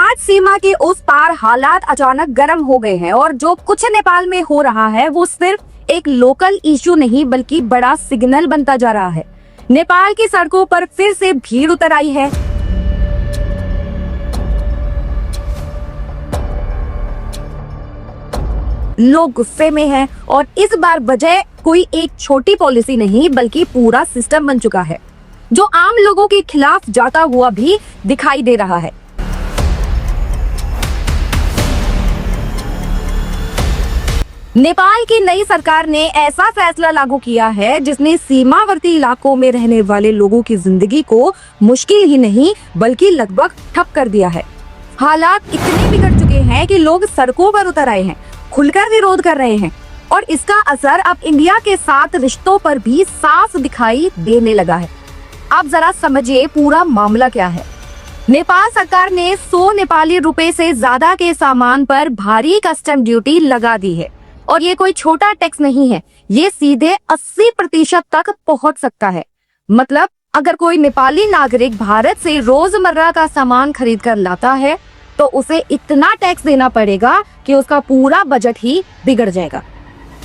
आज सीमा के उस पार हालात अचानक गर्म हो गए हैं और जो कुछ नेपाल में हो रहा है वो सिर्फ एक लोकल इशू नहीं बल्कि बड़ा सिग्नल बनता जा रहा है। नेपाल की सड़कों पर फिर से भीड़ उतर आई है। लोग गुस्से में हैं और इस बार वजह कोई एक छोटी पॉलिसी नहीं बल्कि पूरा सिस्टम बन चुका है जो आम लोगों के खिलाफ जाता हुआ भी दिखाई दे रहा है। नेपाल की नई सरकार ने ऐसा फैसला लागू किया है जिसने सीमावर्ती इलाकों में रहने वाले लोगों की जिंदगी को मुश्किल ही नहीं बल्कि लगभग ठप कर दिया है। हालात इतने बिगड़ चुके हैं कि लोग सड़कों पर उतर आए हैं, खुलकर विरोध कर रहे हैं और इसका असर अब इंडिया के साथ रिश्तों पर भी साफ दिखाई देने लगा है। अब जरा समझिए पूरा मामला क्या है। नेपाल सरकार ने 100 नेपाली रुपए से ज्यादा के सामान पर भारी कस्टम ड्यूटी लगा दी है और ये कोई छोटा टैक्स नहीं है, ये सीधे 80% तक पहुंच सकता है। मतलब अगर कोई नेपाली नागरिक भारत से रोजमर्रा का सामान खरीद कर लाता है तो उसे इतना टैक्स देना पड़ेगा कि उसका पूरा बजट ही बिगड़ जाएगा।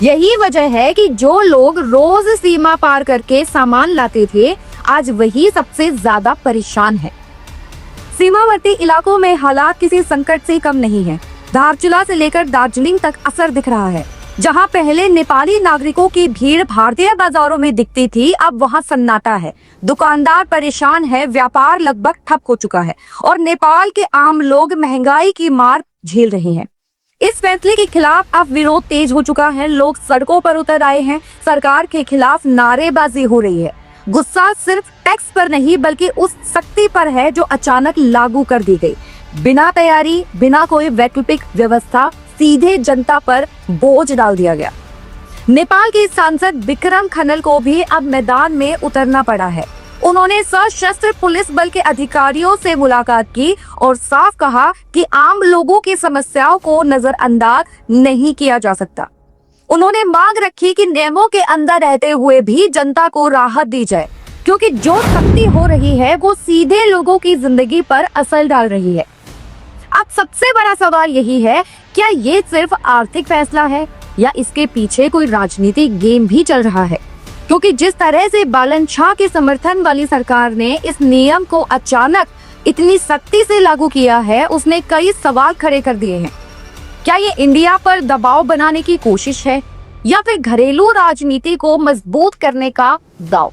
यही वजह है कि जो लोग रोज सीमा पार करके सामान लाते थे आज वही सबसे ज्यादा परेशान है। सीमावर्ती इलाकों में हालात किसी संकट से कम नहीं है। धारचूला से लेकर दार्जिलिंग तक असर दिख रहा है। जहां पहले नेपाली नागरिकों की भीड़ भारतीय बाजारों में दिखती थी अब वहां सन्नाटा है। दुकानदार परेशान है, व्यापार लगभग ठप हो चुका है और नेपाल के आम लोग महंगाई की मार झेल रहे हैं। इस फैसले के खिलाफ अब विरोध तेज हो चुका है। लोग सड़कों पर उतर आए हैं, सरकार के खिलाफ नारेबाजी हो रही है। गुस्सा सिर्फ टैक्स पर नहीं बल्कि उस सख्ती पर है जो अचानक लागू कर दी गई, बिना तैयारी, बिना कोई वैकल्पिक व्यवस्था, सीधे जनता पर बोझ डाल दिया गया। नेपाल के सांसद विक्रम खनल को भी अब मैदान में उतरना पड़ा है। उन्होंने सशस्त्र पुलिस बल के अधिकारियों से मुलाकात की और साफ कहा कि आम लोगों की समस्याओं को नजरअंदाज नहीं किया जा सकता। उन्होंने मांग रखी कि नियमों के अंदर रहते हुए भी जनता को राहत दी जाए क्योंकि जो सख्ती हो रही है वो सीधे लोगों की जिंदगी पर असर डाल रही है। अब सबसे बड़ा सवाल यही है, क्या ये सिर्फ आर्थिक फैसला है या इसके पीछे कोई राजनीतिक गेम भी चल रहा है? क्योंकि जिस तरह से बालन शाह के समर्थन वाली सरकार ने इस नियम को अचानक इतनी सख्ती से लागू किया है उसने कई सवाल खड़े कर दिए हैं। क्या ये इंडिया पर दबाव बनाने की कोशिश है या फिर घरेलू राजनीति को मजबूत करने का दांव?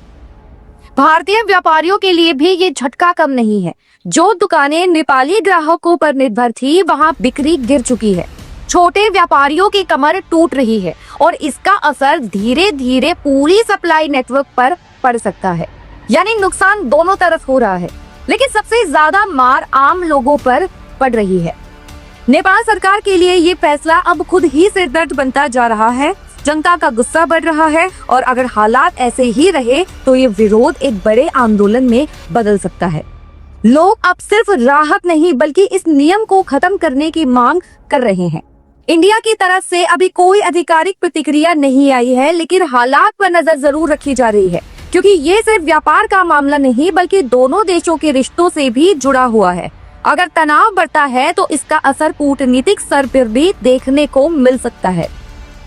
भारतीय व्यापारियों के लिए भी ये झटका कम नहीं है। जो दुकानें नेपाली ग्राहकों पर निर्भर थी वहां बिक्री गिर चुकी है। छोटे व्यापारियों की कमर टूट रही है और इसका असर धीरे धीरे पूरी सप्लाई नेटवर्क पर पड़ सकता है। यानी नुकसान दोनों तरफ हो रहा है, लेकिन सबसे ज्यादा मार आम लोगों पर पड़ रही है। नेपाल सरकार के लिए ये फैसला अब खुद ही सिरदर्द बनता जा रहा है। जनता का गुस्सा बढ़ रहा है और अगर हालात ऐसे ही रहे तो ये विरोध एक बड़े आंदोलन में बदल सकता है। लोग अब सिर्फ राहत नहीं बल्कि इस नियम को खत्म करने की मांग कर रहे हैं। इंडिया की तरफ से अभी कोई आधिकारिक प्रतिक्रिया नहीं आई है, लेकिन हालात पर नजर जरूर रखी जा रही है क्योंकि ये सिर्फ व्यापार का मामला नहीं बल्कि दोनों देशों के रिश्तों से भी जुड़ा हुआ है। अगर तनाव बढ़ता है तो इसका असर कूटनीतिक स्तर पर भी देखने को मिल सकता है।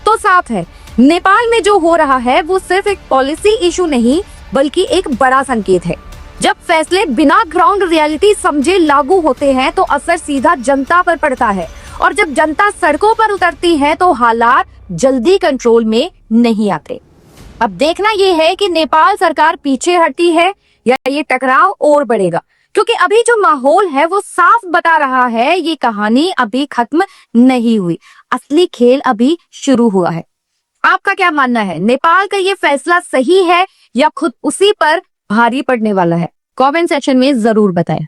तो साफ है, नेपाल में जो हो रहा है वो सिर्फ एक पॉलिसी इशू नहीं बल्कि एक बड़ा संकेत है। जब फैसले बिना ग्राउंड रियलिटी समझे लागू होते हैं तो असर सीधा जनता पर पड़ता है और जब जनता सड़कों पर उतरती है तो हालात जल्दी कंट्रोल में नहीं आते। अब देखना ये है कि नेपाल सरकार पीछे हटती है या ये टकराव और बढ़ेगा, क्योंकि अभी जो माहौल है वो साफ बता रहा है ये कहानी अभी खत्म नहीं हुई, असली खेल अभी शुरू हुआ है। आपका क्या मानना है? नेपाल का ये फैसला सही है या खुद उसी पर भारी पड़ने वाला है? कमेंट सेक्शन में जरूर बताएं।